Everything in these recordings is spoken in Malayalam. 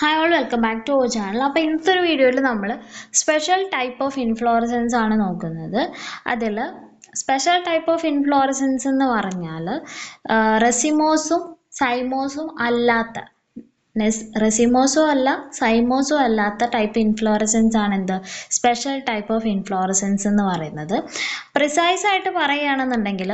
Hi all welcome back to our channel. അപ്പോൾ ഇന്നത്തെ ഒരു വീഡിയോയിൽ നമ്മൾ സ്പെഷ്യൽ ടൈപ്പ് ഓഫ് ഇൻഫ്ലോറസൻസ് ആണ് നോക്കുന്നത്. അതിൽ സ്പെഷ്യൽ ടൈപ്പ് ഓഫ് ഇൻഫ്ലോറസൻസ് എന്ന് പറഞ്ഞാൽ റെസിമോസും സൈമോസും അല്ലാത്ത റെസിമോസോ അല്ല സൈമോസോ അല്ലാത്ത ടൈപ്പ് ഇൻഫ്ലോറസൻസ് ആണ് എന്ത് സ്പെഷ്യൽ ടൈപ്പ് ഓഫ് ഇൻഫ്ലോറസൻസ് എന്ന് പറയുന്നത്. പ്രിസൈസ് ആയിട്ട് പറയുകയാണെന്നുണ്ടെങ്കിൽ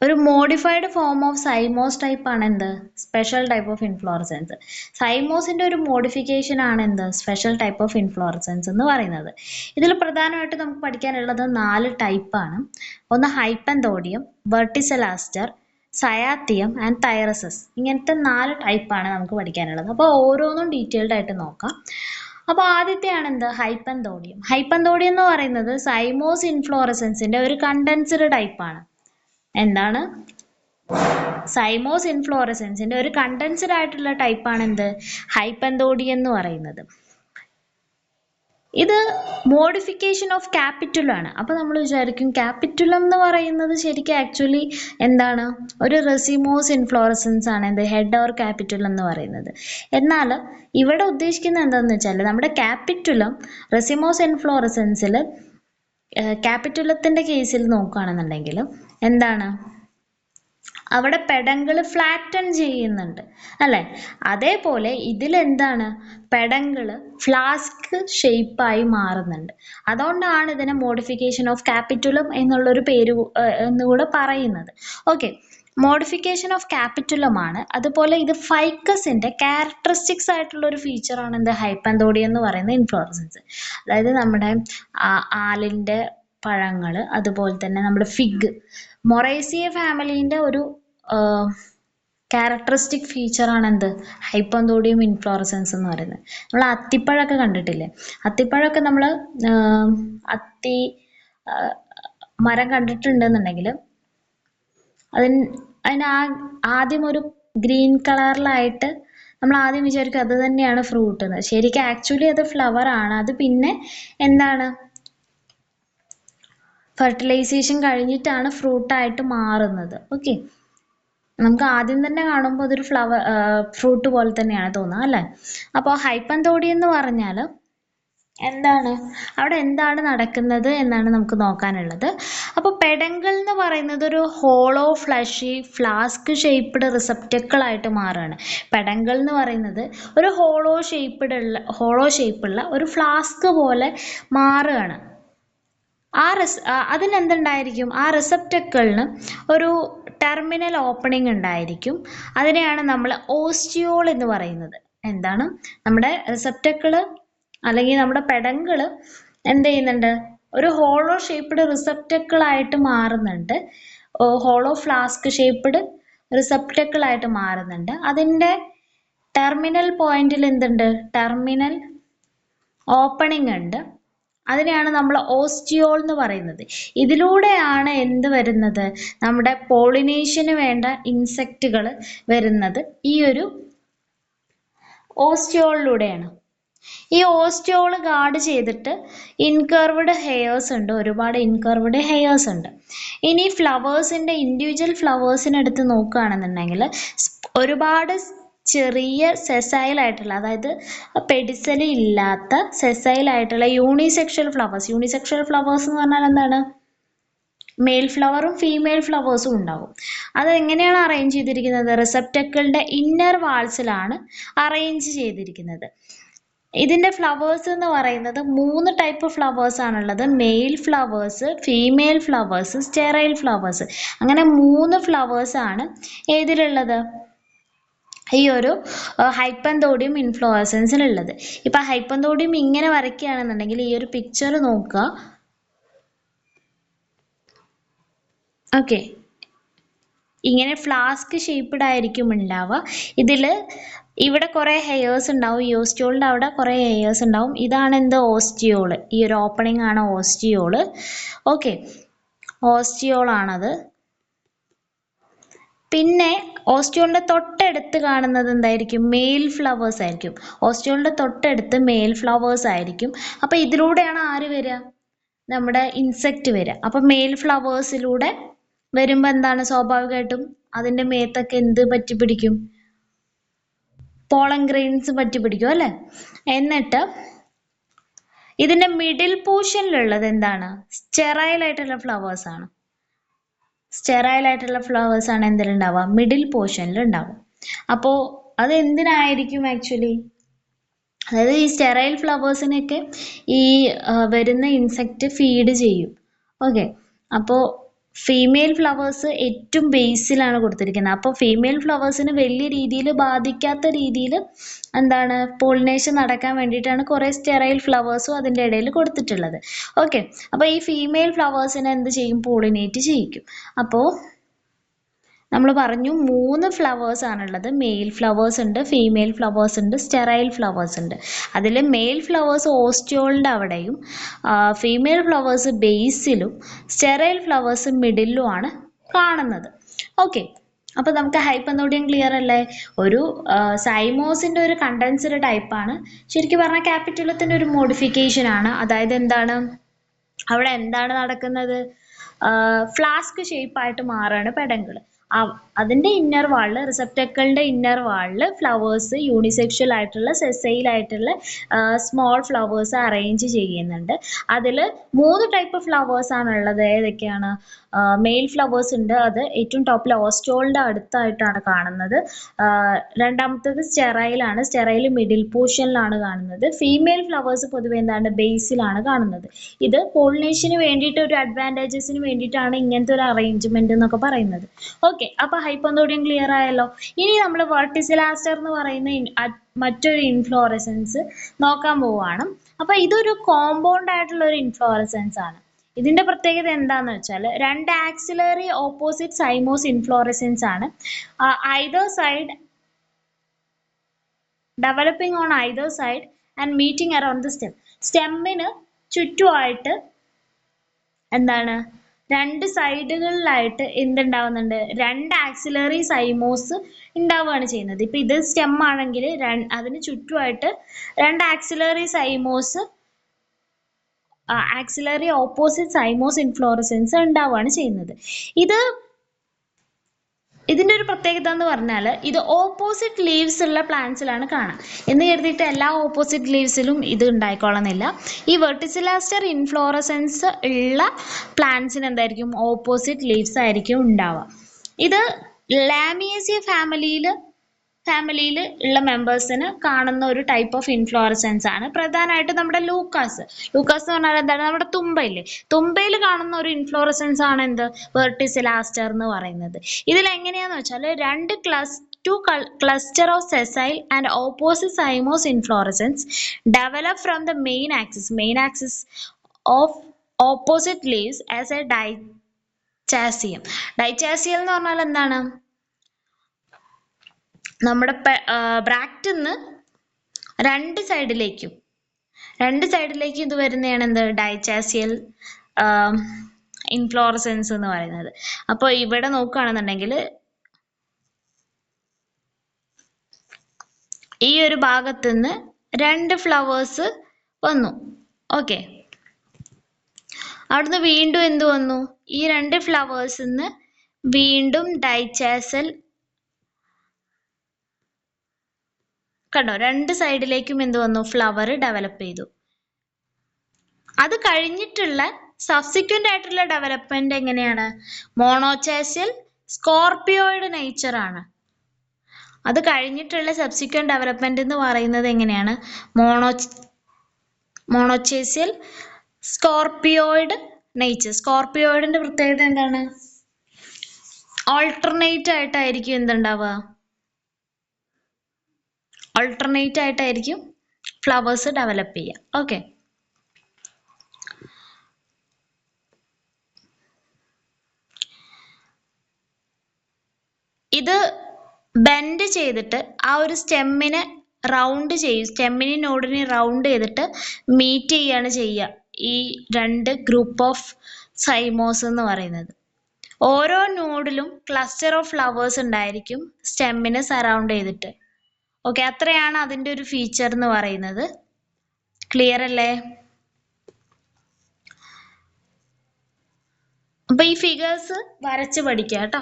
ഒരു modified form of cymose type ആണ് എന്ത് സ്പെഷ്യൽ ടൈപ്പ് ഓഫ് ഇൻഫ്ലോറസൻസ്. സൈമോസിന്റെ ഒരു മോഡിഫിക്കേഷൻ ആണ് എന്ത് സ്പെഷ്യൽ ടൈപ്പ് ഓഫ് ഇൻഫ്ലോറസൻസ് എന്ന് പറയുന്നത്. ഇതിൽ പ്രധാനമായിട്ട് നമുക്ക് പഠിക്കാനുള്ളത് 4 ടൈപ്പാണ്. ഒന്ന് ഹൈപ്പന്തോഡിയം, വെർട്ടിസലാസ്റ്റർ, സയാത്തിയം ആൻഡ് തൈറസസ്. ഇങ്ങനത്തെ 4 ടൈപ്പാണ് നമുക്ക് പഠിക്കാനുള്ളത്. അപ്പോൾ ഓരോന്നും ഡീറ്റെയിൽഡ് ആയിട്ട് നോക്കാം. അപ്പോൾ ആദ്യത്തെയാണ് എന്ത് ഹൈപ്പന്തോഡിയം. ഹൈപ്പന്തോഡിയം എന്ന് പറയുന്നത് സൈമോസ് ഇൻഫ്ലോറസൻസിന്റെ ഒരു കണ്ടൻസ്ഡ് ടൈപ്പാണ്. എന്താണ് സൈമോസ് ഇൻഫ്ലോറസൻസിന്റെ ഒരു കണ്ടൻസ്ഡ് ആയിട്ടുള്ള ടൈപ്പാണ് എന്ത് ഹൈപ്പന്തോഡിയം എന്ന് പറയുന്നത്. ഇത് മോഡിഫിക്കേഷൻ ഓഫ് ക്യാപിറ്റുലം ആണ്. അപ്പോൾ നമ്മൾ വിചാരിക്കും ക്യാപിറ്റുലം എന്ന് പറയുന്നത് ശരിക്കും ആക്ച്വലി എന്താണ് ഒരു റെസിമോസ് ഇൻഫ്ലോറസൻസ് ആണ് എന്ത് ഹെഡ് ഓർ ക്യാപിറ്റുലം എന്ന് പറയുന്നത്. എന്നാൽ ഇവിടെ ഉദ്ദേശിക്കുന്നത് എന്താണെന്ന് വെച്ചാൽ നമ്മുടെ ക്യാപിറ്റുലം റെസിമോസ് ഇൻഫ്ലോറസൻസിൽ ക്യാപിറ്റുലത്തിന്റെ കേസിൽ നോക്കുകയാണെന്നുണ്ടെങ്കിൽ എന്താണ് അവിടെ പെഡങ്ങൾ ഫ്ലാറ്റൺ ചെയ്യുന്നുണ്ട് അല്ലെ. അതേപോലെ ഇതിലെന്താണ് പെഡങ്ങൾ ഫ്ലാസ്ക് ഷേപ്പായി മാറുന്നുണ്ട്. അതുകൊണ്ടാണ് ഇതിനെ മോഡിഫിക്കേഷൻ ഓഫ് ക്യാപിറ്റുലം എന്നുള്ളൊരു പേര് എന്നുകൂടെ പറയുന്നത്. ഓക്കെ, മോഡിഫിക്കേഷൻ ഓഫ് ക്യാപിറ്റുലം ആണ്. അതുപോലെ ഇത് ഫൈക്കസിന്റെ ക്യാരക്ടറിസ്റ്റിക്സ് ആയിട്ടുള്ള ഒരു ഫീച്ചറാണ് എന്ത് ഹൈപ്പന്തോഡിയം എന്ന് പറയുന്ന ഇൻഫ്ലോറസൻസ്. അതായത് നമ്മുടെ ആലിന്റെ പഴങ്ങൾ, അതുപോലെ തന്നെ നമ്മുടെ ഫിഗ്, മൊറേസിയ ഫാമിലിന്റെ ഒരു ക്യാരക്ടറിസ്റ്റിക് ഫീച്ചറാണ് എന്ത് ഹൈപ്പന്തോഡിയം ഇൻഫ്ലോറസൻസ് എന്ന് പറയുന്നത്. നമ്മൾ അത്തിപ്പഴമൊക്കെ കണ്ടിട്ടില്ലേ? അത്തിപ്പഴമൊക്കെ നമ്മൾ അത്തി മരം കണ്ടിട്ടുണ്ടെന്നുണ്ടെങ്കിൽ അതിന് ആദ്യം ഒരു ഗ്രീൻ കളറിലായിട്ട് നമ്മൾ ആദ്യം വിചാരിക്കും അത് തന്നെയാണ് ഫ്രൂട്ട് എന്ന്. ശരിക്കും ആക്ച്വലി അത് ഫ്ലവർ ആണ്. അത് പിന്നെ എന്താണ് ഫെർട്ടിലൈസേഷൻ കഴിഞ്ഞിട്ടാണ് ഫ്രൂട്ടായിട്ട് മാറുന്നത്. ഓക്കെ, നമുക്ക് ആദ്യം തന്നെ കാണുമ്പോൾ അതൊരു ഫ്രൂട്ട് പോലെ തന്നെയാണ് തോന്നുക അല്ലേ. അപ്പോൾ ഹൈപ്പന്തോഡിയം എന്ന് പറഞ്ഞാൽ എന്താണ് അവിടെ എന്താണ് നടക്കുന്നത് എന്നാണ് നമുക്ക് നോക്കാനുള്ളത്. അപ്പോൾ പെഡങ്കിൾ എന്ന് പറയുന്നത് ഒരു hollow fleshy flask shaped receptacle ആയിട്ട് മാറുകയാണ്. പെഡങ്കിൾ എന്ന് പറയുന്നത് ഒരു ഹോളോ ഷേപ്പുള്ള ഒരു ഫ്ലാസ്ക് പോലെ മാറുകയാണ്. അതിനെന്തുണ്ടായിരിക്കും? ആ റിസപ്റ്റക്കിളിന് ഒരു ടെർമിനൽ ഓപ്പണിംഗ് ഉണ്ടായിരിക്കും. അതിനെയാണ് നമ്മൾ ഓസ്റ്റിയോൾ എന്ന് പറയുന്നത്. എന്താണ് നമ്മുടെ റിസപ്റ്റക്കിള് അല്ലെങ്കിൽ നമ്മുടെ പെഡങ്കിള് എന്ത് ചെയ്യുന്നുണ്ട്? ഒരു ഹോളോ ഷേപ്പ്ഡ് റിസപ്റ്റക്കിൾ ആയിട്ട് മാറുന്നുണ്ട്. ഹോളോ ഫ്ലാസ്ക് ഷേപ്പ്ഡ് റിസപ്റ്റക്കിൾ ആയിട്ട് മാറുന്നുണ്ട്. അതിൻ്റെ ടെർമിനൽ പോയിന്റിൽ എന്തുണ്ട്? ടെർമിനൽ ഓപ്പണിംഗ് ഉണ്ട്. അതിനെയാണ് നമ്മൾ ഓസ്റ്റിയോൾ എന്ന് പറയുന്നത്. ഇതിലൂടെയാണ് എന്ത് വരുന്നത്? നമ്മുടെ പോളിനേഷന് വേണ്ട ഇൻസെക്റ്റുകൾ വരുന്നത് ഈ ഒരു ഓസ്റ്റിയോളിലൂടെയാണ്. ഈ ഓസ്റ്റിയോൾ ഗാർഡ് ചെയ്തിട്ട് ഇൻകർവ്ഡ് ഹെയർസ് ഉണ്ട്, ഒരുപാട് ഇൻകർവ്ഡ് ഹെയർസ് ഉണ്ട്. ഇനി ഫ്ലവേഴ്സിന്റെ ഇൻഡിവിജ്വൽ ഫ്ലവേഴ്സിനെടുത്ത് നോക്കുകയാണെന്നുണ്ടെങ്കിൽ ഒരുപാട് ചെറിയ സെസൈൽ ആയിട്ടുള്ള, അതായത് പെഡിസലി ഇല്ലാത്ത സെസൈൽ ആയിട്ടുള്ള യൂണിസെക്ഷൽ ഫ്ലവേഴ്സ് എന്ന് പറഞ്ഞാൽ എന്താണ്? മെയിൽ ഫ്ലവറും ഫീമെയിൽ ഫ്ലവേഴ്സും ഉണ്ടാകും. അതെങ്ങനെയാണ് അറേഞ്ച് ചെയ്തിരിക്കുന്നത്? റിസപ്റ്റക്കിളുടെ ഇന്നർ വാൾസിലാണ് അറേഞ്ച് ചെയ്തിരിക്കുന്നത്. ഇതിന്റെ ഫ്ലവേഴ്സ് എന്ന് പറയുന്നത് 3 ടൈപ്പ് ഫ്ലവേഴ്സ് ആണുള്ളത്. Mail flowers, female flowers, sterile flowers. അങ്ങനെ 3 ഫ്ലവേഴ്സ് ആണ് ഏതിലുള്ളത്? ഈ ഒരു ഹൈപ്പന്തോഡിയം ഇൻഫ്ലോറസൻസിലുള്ളത്. ഇപ്പൊ ഹൈപ്പന്തോഡിയം ഇങ്ങനെ വരയ്ക്കുകയാണെന്നുണ്ടെങ്കിൽ ഈ ഒരു പിക്ചർ നോക്കുക. ഓക്കെ, ഇങ്ങനെ ഫ്ലാസ്ക് ഷേപ്പ്ഡ് ആയിരിക്കും ഉണ്ടാവുക. ഇവിടെ കുറേ ഹെയർസ് ഉണ്ടാവും. ഈ ഓസ്റ്റിയോളിൻ്റെ അവിടെ കുറേ ഹെയർസ് ഉണ്ടാവും. ഇതാണ് എന്ത് ഓസ്റ്റിയോള്. ഈ ഒരു ഓപ്പണിംഗ് ആണ് ഓസ്റ്റിയോള്. ഓക്കെ, ഓസ്റ്റിയോളാണത്. പിന്നെ ഓസ്റ്റിയോളിന്റെ തൊട്ടടുത്ത് കാണുന്നത് എന്തായിരിക്കും? മെയിൽ ഫ്ലവേഴ്സ് ആയിരിക്കും. ഓസ്റ്റിയോളിന്റെ തൊട്ടടുത്ത് മെയിൽ ഫ്ലവേഴ്സ് ആയിരിക്കും. അപ്പൊ ഇതിലൂടെയാണ് ആര് വരിക? നമ്മുടെ ഇൻസെക്റ്റ് വരിക. അപ്പൊ മെയിൽ ഫ്ലവേഴ്സിലൂടെ വരുമ്പോൾ എന്താണ് സ്വാഭാവികമായിട്ടും അതിന്റെ മേത്തൊക്കെ എന്ത് പറ്റി പിടിക്കും? പോളൻ ഗ്രെയിൻസ് പറ്റി പിടിക്കും അല്ലേ. എന്നിട്ട് ഇതിന്റെ മിഡിൽ പോർഷനിലുള്ളത് എന്താണ്? സ്റ്റെറൈൽ ആയിട്ടുള്ള ഫ്ലവേഴ്സ് ആണ്. സ്റ്റെറൈൽ ആയിട്ടുള്ള ഫ്ലവേഴ്സ് ആണ് എന്തിലുണ്ടാവുക? മിഡിൽ പോർഷനിൽ ഉണ്ടാവും. അപ്പോൾ അത് എന്തിനായിരിക്കും ആക്ച്വലി? അതായത് ഈ സ്റ്റെറൈൽ ഫ്ലവേഴ്സിനൊക്കെ ഈ വരുന്ന ഇൻസെക്റ്റ് ഫീഡ് ചെയ്യും. ഓക്കെ, അപ്പോൾ ഫീമെയിൽ ഫ്ലവേഴ്സ് ഏറ്റവും ബേസിലാണ് കൊടുത്തിരിക്കുന്നത്. അപ്പോൾ ഫീമെയിൽ ഫ്ലവേഴ്സിന് വലിയ രീതിയിൽ ബാധിക്കാത്ത രീതിയിൽ എന്താണ് പോളിനേഷൻ നടക്കാൻ വേണ്ടിയിട്ടാണ് കുറേ സ്റ്റെറൈൽ ഫ്ലവേഴ്സും അതിൻ്റെ ഇടയിൽ കൊടുത്തിട്ടുള്ളത്. ഓക്കെ, അപ്പോൾ ഈ ഫീമെയിൽ ഫ്ലവേഴ്സിനെ എന്ത് ചെയ്യും? പോളിനേറ്റ് ചെയ്യിക്കും. അപ്പോൾ നമ്മൾ പറഞ്ഞു 3 ഫ്ലവേഴ്സ് ആണുള്ളത്. മെയിൽ ഫ്ലവേഴ്സ് ഉണ്ട്, ഫീമെയിൽ ഫ്ലവേഴ്സ് ഉണ്ട്, സ്റ്റെറൈൽ ഫ്ലവേഴ്സ് ഉണ്ട്. അതിൽ മെയിൽ ഫ്ലവേഴ്സ് ഓസ്റ്റിയോളിൻ്റെ അവിടെയും ഫീമെയിൽ ഫ്ലവേഴ്സ് ബേസിലും സ്റ്റെറൈൽ ഫ്ലവേഴ്സ് മിഡിലുമാണ് കാണുന്നത്. ഓക്കെ, അപ്പോൾ നമുക്ക് ഹൈപ്പന്തോഡിയം ക്ലിയർ അല്ലേ? ഒരു സൈമോസിൻ്റെ ഒരു കണ്ടൻസ്ഡ് ടൈപ്പാണ്. ശരിക്കും പറഞ്ഞാൽ ക്യാപിറ്റുലത്തിൻ്റെ ഒരു മോഡിഫിക്കേഷൻ ആണ്. അതായത് എന്താണ് അവിടെ എന്താണ് നടക്കുന്നത്? ഫ്ലാസ്ക് ഷേപ്പായിട്ട് മാറുകയാണ് പെഡങ്കിൾ. അതിൻ്റെ ഇന്നർ വാളിൽ, റിസപ്റ്റക്കിളിൻ്റെ ഇന്നർ വാളിൽ ഫ്ലവേഴ്സ് യൂണിസെക്ഷൽ ആയിട്ടുള്ള സെസൈൽ ആയിട്ടുള്ള സ്മോൾ ഫ്ലവേഴ്സ് അറേഞ്ച് ചെയ്യുന്നുണ്ട്. അതിൽ 3 ടൈപ്പ് ഫ്ലവേഴ്സ് ആണുള്ളത്. ഏതൊക്കെയാണ്? മെയിൽ ഫ്ലവേഴ്സ് ഉണ്ട്, അത് ഏറ്റവും ടോപ്പിൽ ഓസ്റ്റോളിൻ്റെ അടുത്തായിട്ടാണ് കാണുന്നത്. രണ്ടാമത്തേത് സ്റ്റെറൈലാണ്, സ്റ്റെറൈൽ മിഡിൽ പോർഷനിലാണ് കാണുന്നത്. ഫീമെയിൽ ഫ്ലവേഴ്സ് പൊതുവെ എന്താണ്? ബേസിലാണ് കാണുന്നത്. ഇത് പോളിനേഷന് വേണ്ടിയിട്ട് ഒരു അഡ്വാൻറ്റേജസിന് വേണ്ടിയിട്ടാണ് ഇങ്ങനത്തെ ഒരു അറേഞ്ച്മെന്റ് എന്നൊക്കെ പറയുന്നത്. ഓക്കെ, അപ്പൊ ഹൈപ്പന്തോഡിയം ക്ലിയർ ആയല്ലോ. ഇനി നമ്മൾ വെർട്ടിസിലാസ്റ്റർ എന്ന് പറയുന്ന മറ്റൊരു ഇൻഫ്ലോറസൻസ് നോക്കാൻ പോവുകയാണ്. അപ്പൊ ഇതൊരു കോമ്പൗണ്ട് ആയിട്ടുള്ള ഒരു ഇൻഫ്ലോറസൻസ് ആണ്. ഇതിന്റെ പ്രത്യേകത എന്താന്ന് വെച്ചാൽ 2 ആക്സിലറി ഓപ്പോസിറ്റ് സൈമോസ് ഇൻഫ്ലോറസൻസ് ആണ്. Either side developing on either side and meeting around the stem. സ്റ്റെമ്മിന് ചുറ്റുമായിട്ട് എന്താണ് 2 സൈഡുകളിലായിട്ട് എന്തുണ്ടാവുന്നുണ്ട്? 2 ആക്സിലറി സൈമോസ് ഉണ്ടാവുകയാണ് ചെയ്യുന്നത്. ഇപ്പൊ ഇത് സ്റ്റെം ആണെങ്കിൽ അതിന് ചുറ്റുമായിട്ട് 2 axillary cymose, axillary opposite cymose inflorescence ഉണ്ടാവുകയാണ് ചെയ്യുന്നത്. ഇതിന്റെ ഒരു പ്രത്യേകത എന്ന് പറഞ്ഞാൽ ഇത് ഓപ്പോസിറ്റ് ലീവ്സ് ഉള്ള പ്ലാന്റ്സിലാണ് കാണാം. എന്ന് കരുതിയിട്ട് എല്ലാ ഓപ്പോസിറ്റ് ലീവ്സിലും ഇത് ഉണ്ടായിക്കോളന്നില്ല. ഈ വെർട്ടിസിലാസ്റ്റർ ഇൻഫ്ലോറസൻസ് ഉള്ള പ്ലാന്റ്സിന് എന്തായിരിക്കും? ഓപ്പോസിറ്റ് ലീവ്സ് ആയിരിക്കും ഉണ്ടാവുക. ഇത് ലാമിയേസിയ ഫാമിലിയിൽ ഉള്ള മെമ്പേഴ്സിന് കാണുന്ന ഒരു ടൈപ്പ് ഓഫ് ഇൻഫ്ലോറസൻസ് ആണ്. പ്രധാനമായിട്ട് നമ്മുടെ ലൂക്കാസ് എന്ന് പറഞ്ഞാൽ എന്താണ്? നമ്മുടെ തുമ്പയില്ലേ, തുമ്പയിൽ കാണുന്ന ഒരു ഇൻഫ്ലോറസൻസ് ആണ് എന്ത്? വെർട്ടിസിലാസ്റ്റർ എന്ന് പറയുന്നത്. ഇതിൽ എങ്ങനെയാന്ന് വെച്ചാൽ 2 cluster of sessile and opposite cymose inflorescence develop from the main axis of opposite leaves as a dichasium. Dichasium എന്ന് പറഞ്ഞാൽ എന്താണ്? നമ്മുടെ ബ്രാക്റ്റിന്ന് 2 സൈഡിലേക്കും ഇത് വരുന്നതാണ് എന്ത്? ഡൈചാസിയൽ ഇൻഫ്ലോറസൻസ് എന്ന് പറയുന്നത്. അപ്പോൾ ഇവിടെ നോക്കുകയാണെന്നുണ്ടെങ്കിൽ ഈ ഒരു ഭാഗത്തുനിന്ന് 2 ഫ്ലവേഴ്സ് വന്നു. ഓക്കെ, അവിടുന്ന് വീണ്ടും എന്ത് വന്നു? ഈ 2 ഫ്ലവേഴ്സിന്ന് വീണ്ടും ഡൈചാസൽ, കണ്ടോ? 2 സൈഡിലേക്കും എന്ത് വന്നു? ഫ്ലവർ ഡെവലപ്പ് ചെയ്തു. അത് കഴിഞ്ഞിട്ടുള്ള സബ്സിക്വന്റ് ആയിട്ടുള്ള ഡെവലപ്മെന്റ് എങ്ങനെയാണ്? മോണോചാസിയൽ സ്കോർപിയോയിഡ് നേച്ചർ ആണ്. അത് കഴിഞ്ഞിട്ടുള്ള സബ്സിക്വന്റ് ഡെവലപ്മെന്റ് എന്ന് പറയുന്നത് എങ്ങനെയാണ്? മോണോചേസിയൽ സ്കോർപിയോയിഡ് നേച്ചർ. സ്കോർപിയോയിഡിന്റെ പ്രത്യേകത എന്താണ്? ഓൾട്ടർനേറ്റ് ആയിട്ടായിരിക്കും എന്തുണ്ടാവുക? ഓൾട്ടർനേറ്റ് ആയിട്ടായിരിക്കും ഫ്ലവേഴ്സ് ഡെവലപ്പ് ചെയ്യുക. ഓക്കെ, ഇത് ബെൻഡ് ചെയ്തിട്ട് ആ ഒരു സ്റ്റെമ്മിനെ റൗണ്ട് ചെയ്യും. സ്റ്റെമ്മിനെ നോഡിനെ റൗണ്ട് ചെയ്തിട്ട് മീറ്റ് ചെയ്യാണ് ചെയ്യുക ഈ 2 ഗ്രൂപ്പ് ഓഫ് സൈമോസ് എന്ന് പറയുന്നത്. ഓരോ നോഡിലും ക്ലസ്റ്റർ ഓഫ് ഫ്ലവേഴ്സ് ഉണ്ടായിരിക്കും സ്റ്റെമ്മിനെ സറൗണ്ട് ചെയ്തിട്ട്. ഓക്കെ, അത്രയാണ് അതിൻ്റെ ഒരു ഫീച്ചർ എന്ന് പറയുന്നത്. ക്ലിയർ അല്ലേ? അപ്പൊ ഈ ഫിഗേഴ്സ് വരച്ച് പഠിക്കുക കേട്ടോ.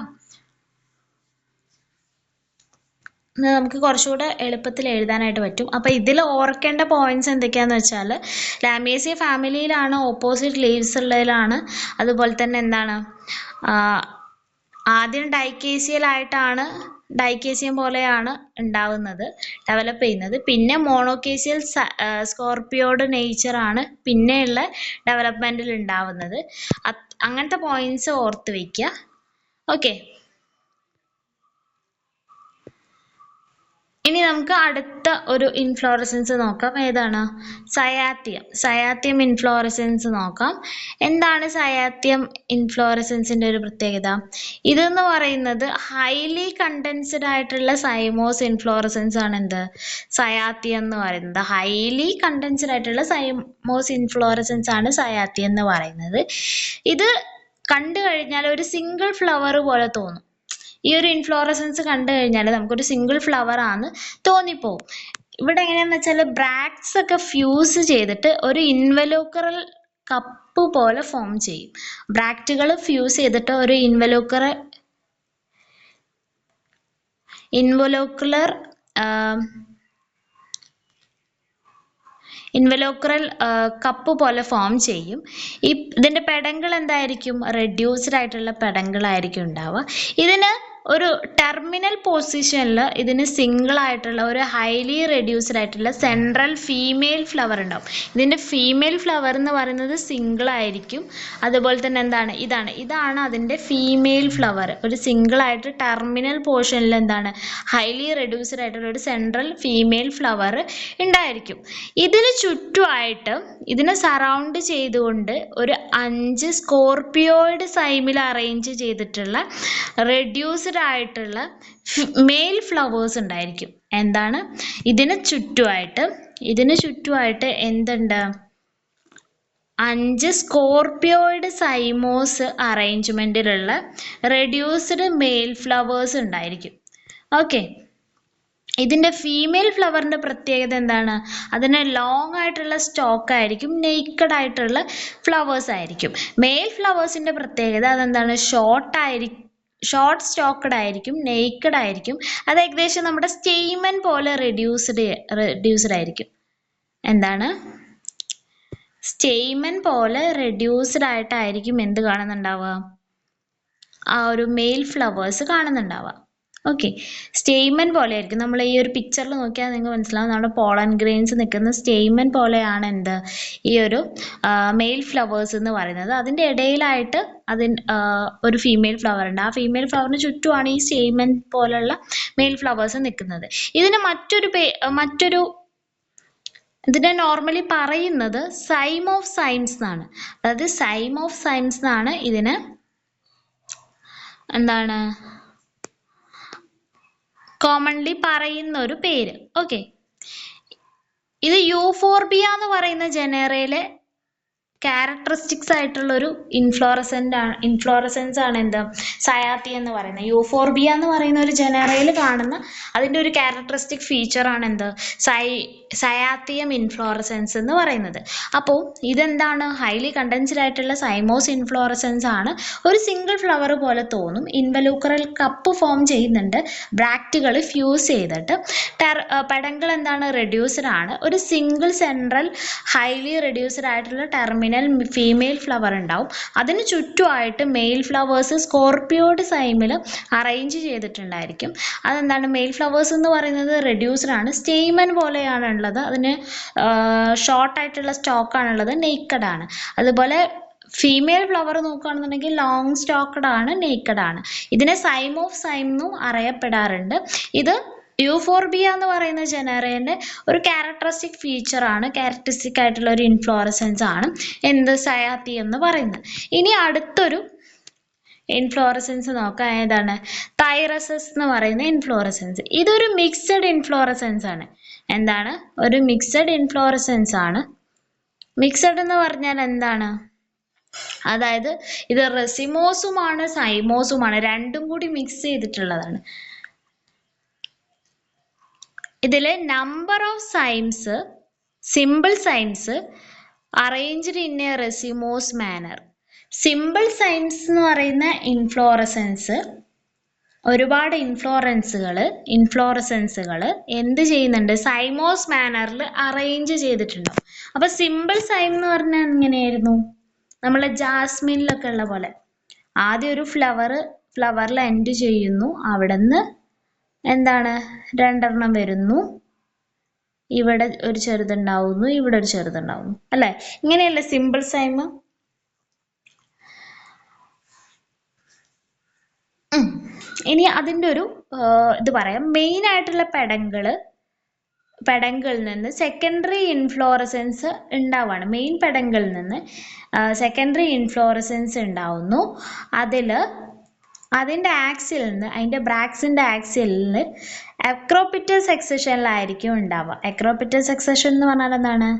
നമുക്ക് കുറച്ചുകൂടെ എളുപ്പത്തിൽ എഴുതാനായിട്ട് പറ്റും. അപ്പോൾ ഇതിൽ ഓർക്കേണ്ട പോയിന്റ്സ് എന്തൊക്കെയാണെന്ന് വെച്ചാൽ ലാമിയേസിയ ഫാമിലിയിലാണ്, ഓപ്പോസിറ്റ് ലീവ്സ് ഉള്ളതിലാണ്, അതുപോലെ തന്നെ എന്താണ് ആദ്യം ഡൈക്കേസിയം പോലെയാണ് ഉണ്ടാവുന്നത്, ഡെവലപ്പ് ചെയ്യുന്നത്. പിന്നെ മോണോക്കേസിയൽ സ്കോർപിയോഡ് നേച്ചറാണ് പിന്നെയുള്ള ഡെവലപ്മെൻറ്റിൽ ഉണ്ടാവുന്നത്. അങ്ങനത്തെ പോയിന്റ്സ് ഓർത്ത് വയ്ക്കുക. ഓക്കെ, ഇനി നമുക്ക് അടുത്ത ഒരു ഇൻഫ്ലോറസൻസ് നോക്കാം. ഏതാണ്? സയാത്തിയം ഇൻഫ്ലോറസൻസ് നോക്കാം. എന്താണ് സയാത്തിയം ഇൻഫ്ലോറസൻസിൻ്റെ ഒരു പ്രത്യേകത? ഇതെന്ന് പറയുന്നത് ഹൈലി കണ്ടൻസ്ഡ് ആയിട്ടുള്ള സൈമോസ് ഇൻഫ്ലോറസൻസ് ആണ്. എന്ത്? സയാത്തിയം എന്ന് പറയുന്നത് ഹൈലി കണ്ടൻസ്ഡ് ആയിട്ടുള്ള സൈമോസ് ഇൻഫ്ലോറസൻസ് ആണ് സയാത്തിയം എന്ന് പറയുന്നത്. ഇത് കണ്ടു കഴിഞ്ഞാൽ ഒരു സിംഗിൾ ഫ്ലവർ പോലെ തോന്നും. ഈ ഒരു ഇൻഫ്ലോറസൻസ് കണ്ടു കഴിഞ്ഞാൽ നമുക്കൊരു സിംഗിൾ ഫ്ലവർ ആണ് തോന്നിപ്പോവും. ഇവിടെ എങ്ങനെയാണെന്ന് വെച്ചാൽ ബ്രാക്ട്സ് ഒക്കെ ഫ്യൂസ് ചെയ്തിട്ട് ഒരു ഇൻവലോക്കറൽ കപ്പ് പോലെ ഫോം ചെയ്യും. ബ്രാക്റ്റുകൾ ഫ്യൂസ് ചെയ്തിട്ട് ഒരു ഇൻവലോക്കറൽ കപ്പ് പോലെ ഫോം ചെയ്യും. ഇതിൻ്റെ പെടങ്ങൾ എന്തായിരിക്കും? റെഡ്യൂസ്ഡ് ആയിട്ടുള്ള പെടങ്ങളായിരിക്കും ഉണ്ടാവുക. ഇതിന് ഒരു ടെർമിനൽ പൊസിഷനിൽ ഇതിന് സിംഗിൾ ആയിട്ടുള്ള ഒരു ഹൈലി റെഡ്യൂസ്ഡ് ആയിട്ടുള്ള സെൻട്രൽ ഫീമെയിൽ ഫ്ലവർ ഉണ്ടാവും. ഇതിൻ്റെ ഫീമെയിൽ ഫ്ലവർ എന്ന് പറയുന്നത് സിംഗിൾ ആയിരിക്കും. അതുപോലെ തന്നെ എന്താണ്? ഇതാണ് അതിൻ്റെ ഫീമെയിൽ ഫ്ലവർ. ഒരു സിംഗിൾ ആയിട്ട് ടെർമിനൽ പോർഷനിൽ എന്താണ്? ഹൈലി റെഡ്യൂസ്ഡ് ആയിട്ടുള്ള ഒരു സെൻട്രൽ ഫീമെയിൽ ഫ്ലവർ ഉണ്ടായിരിക്കും. ഇതിന് ചുറ്റുമായിട്ട് ഇതിനെ സറൗണ്ട് ചെയ്തുകൊണ്ട് ഒരു 5 സ്കോർപിയോയിഡ് സൈമിൽ അറേഞ്ച് ചെയ്തിട്ടുള്ള റെഡ്യൂസ്ഡ് ആയിട്ടുള്ള മെയിൽ ഫ്ലവേഴ്സ് ഉണ്ടായിരിക്കും. എന്താണ്? ഇതിന് ചുറ്റുമായിട്ട് എന്തുണ്ട്? 5 സ്കോർപിയോയിഡ് സൈമോസ് അറേഞ്ച്മെന്റിലുള്ള റെഡ്യൂസ്ഡ് മെയിൽ ഫ്ലവേഴ്സ് ഉണ്ടായിരിക്കും. ഓക്കെ, ഇതിൻ്റെ ഫീമെയിൽ ഫ്ലവറിൻ്റെ പ്രത്യേകത എന്താണ്? അതിന് ലോങ് ആയിട്ടുള്ള സ്റ്റോക്ക് ആയിരിക്കും, നെയ്ക്കഡ് ആയിട്ടുള്ള ഫ്ലവേഴ്സ് ആയിരിക്കും. മെയിൽ ഫ്ലവേഴ്സിൻ്റെ പ്രത്യേകത അതെന്താണ്? ഷോർട്ട് സ്റ്റോക്കഡ് ആയിരിക്കും, നെയ്ക്കഡ് ആയിരിക്കും. അത് ഏകദേശം നമ്മുടെ സ്റ്റെയ്മൻ പോലെ റെഡ്യൂസ്ഡ് ആയിരിക്കും. എന്താണ്? സ്റ്റെയ്മൻ പോലെ റെഡ്യൂസ്ഡ് ആയിട്ടായിരിക്കും എന്ത് കാണുന്നുണ്ടാവുക? ആ ഒരു മെയിൽ ഫ്ലവേഴ്സ് കാണുന്നുണ്ടാവുക. ഓക്കെ, സ്റ്റെയ്മൻ പോലെ ആയിരിക്കും. നമ്മൾ ഈ ഒരു പിക്ചറിൽ നോക്കിയാൽ നിങ്ങൾക്ക് മനസ്സിലാവും, നമ്മുടെ പോളൻ ഗ്രെയിൻസ് നിൽക്കുന്ന സ്റ്റെയ്മൻ പോലെയാണ് എന്ത്? ഈ ഒരു മെയിൽ ഫ്ലവേഴ്സ് എന്ന് പറയുന്നത്. അതിൻ്റെ ഇടയിലായിട്ട് ഒരു ഫീമെയിൽ ഫ്ലവർ ഉണ്ട്. ആ ഫീമെയിൽ ഫ്ലവറിന് ചുറ്റുമാണ് ഈ സ്റ്റെയ്മൻ പോലുള്ള മെയിൽ ഫ്ലവേഴ്സ് നിൽക്കുന്നത്. ഇതിനെ നോർമലി പറയുന്നത് സൈം ഓഫ് സൈംസ് എന്നാണ്. അതായത് സൈം ഓഫ് സൈംസ് എന്നാണ് ഇതിന് എന്താണ് കോമൺലി പറയുന്ന ഒരു പേര്. ഓക്കെ, ഇത് യൂഫോർബിയ എന്ന് പറയുന്ന ജനറയിലെ ക്യാരക്ടറിസ്റ്റിക്സ് ആയിട്ടുള്ളൊരു ഇൻഫ്ലോറസൻസ് ആണ് എന്ത്? സയാത്തി എന്ന് പറയുന്നത്. യൂഫോർബിയ എന്ന് പറയുന്ന ഒരു ജനറയിൽ കാണുന്ന അതിൻ്റെ ഒരു ക്യാരക്ടറിസ്റ്റിക് ഫീച്ചറാണ് എന്ത്? സയാത്തിയം ഇൻഫ്ലോറസൻസ് എന്ന് പറയുന്നത്. അപ്പോൾ ഇതെന്താണ്? ഹൈലി കണ്ടൻസ്ഡ് ആയിട്ടുള്ള സൈമോസ് ഇൻഫ്ലോറസൻസ് ആണ്. ഒരു സിംഗിൾ ഫ്ലവർ പോലെ തോന്നും. ഇൻവലൂക്കറൽ കപ്പ് ഫോം ചെയ്യുന്നുണ്ട്, ബ്രാക്റ്റുകൾ ഫ്യൂസ് ചെയ്തിട്ട്. പെടങ്ങൾ എന്താണ്? റെഡ്യൂസ്ഡ് ആണ്. ഒരു സിംഗിൾ സെൻട്രൽ ഹൈലി റെഡ്യൂസ്ഡ് ആയിട്ടുള്ള ടെർമിനൽ ഫീമെയിൽ ഫ്ലവർ ഉണ്ടാവും. അതിന് ചുറ്റുമായിട്ട് മെയിൽ ഫ്ലവേഴ്സ് സ്കോർപിയോഡ് സൈമിൽ അറേഞ്ച് ചെയ്തിട്ടുണ്ടായിരിക്കും. അതെന്താണ്? മെയിൽ ഫ്ലവേഴ്സ് എന്ന് പറയുന്നത് റെഡ്യൂസ്ഡ് ആണ്, സ്റ്റെയ്മൻ പോലെയാണ് ഉള്ളത്. അതിന് ഷോർട്ടായിട്ടുള്ള സ്റ്റോക്കാണുള്ളത്, നെയ്ക്കഡ് ആണ്. അതുപോലെ ഫീമെയിൽ ഫ്ലവർ നോക്കുകയാണെന്നുണ്ടെങ്കിൽ ലോങ് സ്റ്റോക്കഡ് ആണ്, നെയ്ക്കഡ് ആണ്. ഇതിനെ സൈം ഓഫ് സൈം എന്നും അറിയപ്പെടാറുണ്ട്. ഇത് യൂഫോർബിയ എന്ന് പറയുന്ന ജനറേൻ്റെ ഒരു ക്യാരക്ടറിസ്റ്റിക് ആയിട്ടുള്ള ഒരു ഇൻഫ്ലോറസൻസ് ആണ് എന്ത്? സയാത്തി എന്ന് പറയുന്നത്. ഇനി അടുത്തൊരു ഇൻഫ്ലോറസൻസ് നോക്കാം. ഏതാണ്? തൈറസസ് എന്ന് പറയുന്ന ഇൻഫ്ലോറസൻസ്. ഇതൊരു മിക്സഡ് ഇൻഫ്ലോറസൻസ് ആണ്. എന്താണ്? ഒരു മിക്സഡ് ഇൻഫ്ലോറസൻസ് ആണ്. മിക്സഡ് എന്ന് പറഞ്ഞാൽ എന്താണ്? അതായത് ഇത് റെസിമോസുമാണ് സൈമോസുമാണ്, രണ്ടും കൂടി മിക്സ് ചെയ്തിട്ടുള്ളതാണ്. ഇതിലെ number of cymes, simple cymes arranged in a racemose manner. Simple cymes എന്ന് പറയുന്ന ഇൻഫ്ലോറസൻസ് ഒരുപാട് ഇൻഫ്ലോറസൻസുകൾ എന്ത് ചെയ്യുന്നുണ്ട്, സൈമോസ് മാനറിൽ അറേഞ്ച് ചെയ്തിട്ടുണ്ടാവും. അപ്പൊ സിമ്പിൾ സൈം എന്ന് പറഞ്ഞാൽ എങ്ങനെയായിരുന്നു, നമ്മളെ ജാസ്മിനിലൊക്കെ ഉള്ള പോലെ ആദ്യം ഒരു ഫ്ലവറിൽ എൻഡ് ചെയ്യുന്നു, അവിടെ നിന്ന് എന്താണ് രണ്ടെണ്ണം വരുന്നു, ഇവിടെ ഒരു ചെറുതുണ്ടാവുന്നു, ഇവിടെ ഒരു ചെറുതുണ്ടാവുന്നു, അല്ലെ? ഇങ്ങനെയല്ലേ സിമ്പിൾ സൈം. ഇനി അതിൻ്റെ ഒരു ഇത് പറയാം. മെയിൻ ആയിട്ടുള്ള പെടങ്ങളിൽ നിന്ന് സെക്കൻഡറി ഇൻഫ്ലോറസൻസ് ഉണ്ടാവുകയാണ്. മെയിൻ പെടങ്ങളിൽ നിന്ന് സെക്കൻഡറി ഇൻഫ്ലോറസൻസ് ഉണ്ടാവുന്നു. അതിൻ്റെ ആക്സിൽ നിന്ന്, അതിൻ്റെ ബ്രാക്സിൻ്റെ ആക്സിൽ നിന്ന് അക്രോപിറ്റൽ സക്സഷനിലായിരിക്കും ഉണ്ടാവുക. അക്രോപിറ്റൽ സക്സഷൻ എന്ന് പറഞ്ഞാൽ എന്താണ്?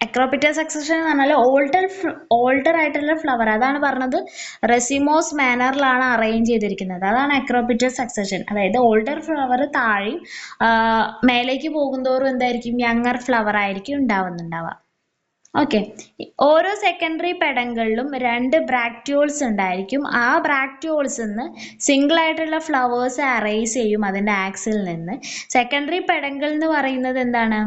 അക്രോപിറ്റൽ സക്സഷൻ എന്ന് പറഞ്ഞാൽ ഓൾഡർ ആയിട്ടുള്ള ഫ്ലവർ, അതാണ് പറഞ്ഞത്. റെസിമോസ് മാനറിലാണ് അറേഞ്ച് ചെയ്തിരിക്കുന്നത്, അതാണ് അക്രോപിറ്റൽ സക്സഷൻ. അതായത് ഓൾഡർ ഫ്ലവർ താഴെയും മേലേക്ക് പോകുന്തോറും എന്തായിരിക്കും, യങ്ങർ ഫ്ലവർ ആയിരിക്കും ഉണ്ടാവുക. ഓക്കെ. ഓരോ സെക്കൻഡറി പെടങ്ങളിലും 2 ബ്രാക്ട്യൂൾസ് ഉണ്ടായിരിക്കും. ആ ബ്രാക്ട്യൂൾസിൽ നിന്ന് സിംഗിൾ ആയിട്ടുള്ള ഫ്ലവേഴ്സ് അറേസ് ചെയ്യും അതിൻ്റെ ആക്സിൽ നിന്ന്. സെക്കൻഡറി പെടങ്ങൾ എന്ന് പറയുന്നത് എന്താണ്,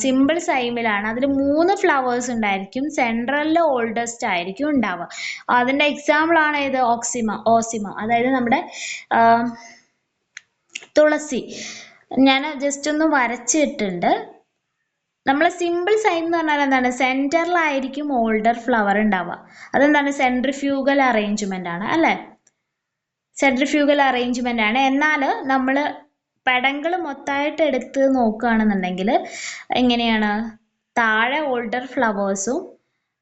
സിമ്പിൾ സൈമിലാണ്. അതിൽ 3 ഫ്ലവേഴ്സ് ഉണ്ടായിരിക്കും. സെൻട്രലിൽ ഓൾഡസ്റ്റ് ആയിരിക്കും ഉണ്ടാവുക. അതിൻ്റെ എക്സാമ്പിൾ ആണ് ഇത് ഓസിമ, അതായത് നമ്മുടെ തുളസി. ഞാൻ ജസ്റ്റ് ഒന്ന് വരച്ചിട്ടുണ്ട്. നമ്മൾ സിമ്പിൾ സൈം എന്ന് പറഞ്ഞാൽ എന്താണ്, സെൻറ്ററിലായിരിക്കും ഓൾഡർ ഫ്ലവർ ഉണ്ടാവുക. അതെന്താണ്, സെൻട്രിഫ്യൂഗൽ അറേഞ്ച്മെന്റ് ആണ്, അല്ലേ? സെൻട്രിഫ്യൂഗൽ അറേഞ്ച്മെന്റ് ആണ്. എന്നാൽ നമ്മൾ പെടങ്ങൾ മൊത്തമായിട്ട് എടുത്ത് നോക്കുകയാണെന്നുണ്ടെങ്കിൽ എങ്ങനെയാണ്, താഴെ ഓൾഡർ ഫ്ലവേഴ്സും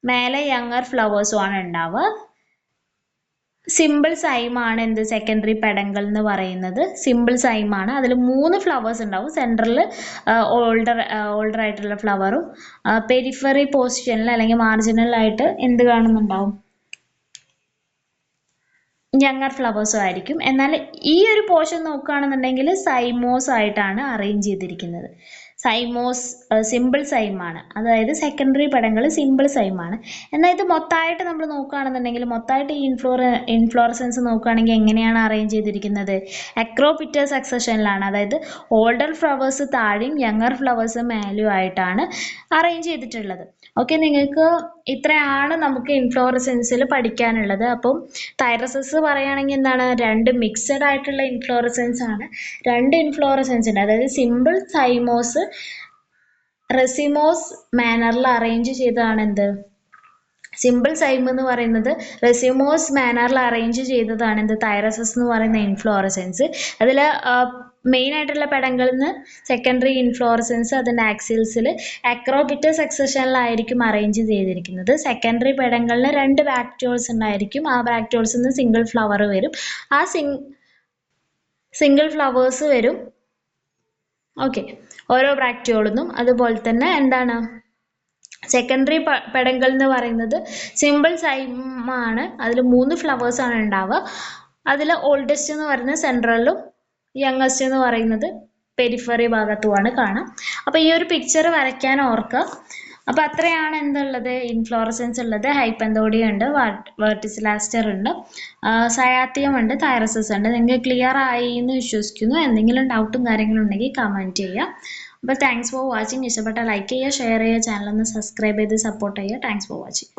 മേലെ യങ്ങർ ഫ്ലവേഴ്സും ആണ് ഉണ്ടാവുക. സിമ്പിൾ സൈം ആണ് എന്ത്, സെക്കൻഡറി പെടങ്ങൾ എന്ന് പറയുന്നത് സിമ്പിൾ സൈം ആണ്. അതിൽ 3 ഫ്ലവേഴ്സ് ഉണ്ടാവും. സെൻട്രലിൽ ഓൾഡർ ആയിട്ടുള്ള ഫ്ലവറും പെരിഫറി പൊസിഷനിൽ അല്ലെങ്കിൽ മാർജിനലായിട്ട് എന്ത് കാണുന്നുണ്ടാവും, യങ്ങർ ഫ്ലവേഴ്സും ആയിരിക്കും. എന്നാൽ ഈ ഒരു പോർഷൻ നോക്കുകയാണെന്നുണ്ടെങ്കിൽ സൈമോസ് ആയിട്ടാണ് അറേഞ്ച് ചെയ്തിരിക്കുന്നത്. സിമ്പിൾ സൈം ആണ്, അതായത് സെക്കൻഡറി പടങ്ങൾ സിമ്പിൾ സൈം ആണ്. എന്നാൽ ഇത് മൊത്തമായിട്ട് നമ്മൾ നോക്കുകയാണെന്നുണ്ടെങ്കിൽ, മൊത്തമായിട്ട് ഈ ഇൻഫ്ലോറസൻസ് നോക്കുകയാണെങ്കിൽ എങ്ങനെയാണ് അറേഞ്ച് ചെയ്തിരിക്കുന്നത്, അക്രോപിറ്റൽ സക്സഷനിലാണ്. അതായത് ഓൾഡർ ഫ്ലവേഴ്സ് താഴെയും യങ്ങർ ഫ്ലവേഴ്സ് മേലും ആയിട്ടാണ് അറേഞ്ച് ചെയ്തിട്ടുള്ളത്. ഓക്കെ, നിങ്ങൾക്ക് ഇത്രയാണ് നമുക്ക് ഇൻഫ്ലോറസൻസിൽ പഠിക്കാനുള്ളത്. അപ്പം തൈറസസ് പറയുകയാണെങ്കിൽ എന്താണ്, 2 മിക്സഡ് ആയിട്ടുള്ള ഇൻഫ്ലോറസൻസ് ആണ്. 2 ഇൻഫ്ലോറസൻസ് ഉണ്ട്, അതായത് സിമ്പിൾ സൈമോസ് റെസിമോസ് മാനറിൽ അറേഞ്ച് ചെയ്തതാണ് എന്ത്, സിമ്പിൾ സൈം എന്ന് പറയുന്നത് റെസിമോസ് മാനറിൽ അറേഞ്ച് ചെയ്തതാണ് എന്ത്, തൈറസസ് എന്ന് പറയുന്ന ഇൻഫ്ലോറസൻസ്. അതിൽ മെയിൻ ആയിട്ടുള്ള പെടങ്ങളിൽ നിന്ന് സെക്കൻഡറി ഇൻഫ്ലോറസൻസ് അതിൻ്റെ ആക്സിൽസിൽ അക്രോപിറ്റൽ സക്സഷനിലായിരിക്കും അറേഞ്ച് ചെയ്തിരിക്കുന്നത്. സെക്കൻഡറി പെടങ്ങളിൽ 2 ബ്രാക്ട്യൂൾസ് ഉണ്ടായിരിക്കും. ആ ബ്രാക്ട്യൂൾസിൽ നിന്ന് സിംഗിൾ ഫ്ലവർ വരും. ആ സിംഗിൾ ഫ്ലവേഴ്സ് വരും. ഓക്കെ, ഓരോ ബ്രാക്ട്യൂളിൽ. അതുപോലെ തന്നെ എന്താണ്, സെക്കൻഡറി പെടങ്ങൾ എന്ന് പറയുന്നത് സിമ്പിൾ സൈമാണ്. അതിൽ 3 ഫ്ലവേഴ്സ് ആണ് ഉണ്ടാവുക. അതിൽ ഓൾഡസ്റ്റ് എന്ന് പറയുന്നത് സെൻട്രലിലും യങ്ങസ്റ്റ് എന്ന് പറയുന്നത് പെരിഫറി ഭാഗത്തുമാണ് കാണാം. അപ്പോൾ ഈ ഒരു പിക്ചർ വരയ്ക്കാൻ ഓർക്കുക. അപ്പോൾ അത്രയാണ് എന്തുള്ളത്, ഇൻഫ്ലോറസൻസ് ഉള്ളത്. ഹൈപ്പന്തോഡിയ ഉണ്ട്, വെർട്ടിസിലാസ്റ്റർ ഉണ്ട്, സയാത്തിയം ഉണ്ട്, തൈറസസ് ഉണ്ട്. നിങ്ങൾക്ക് ക്ലിയർ ആയി എന്ന് വിശ്വസിക്കുന്നു. എന്തെങ്കിലും ഡൗട്ടും കാര്യങ്ങളും ഉണ്ടെങ്കിൽ കമൻറ്റ് ചെയ്യുക. അപ്പോൾ താങ്ക്സ് ഫോർ വാച്ചിങ്. ഇഷ്ടപ്പെട്ട ലൈക്ക് ചെയ്യുക, ഷെയർ ചെയ്യുക, ചാനൽ ഒന്ന് സബ്സ്ക്രൈബ് ചെയ്ത് സപ്പോർട്ട് ചെയ്യുക. Thanks for watching.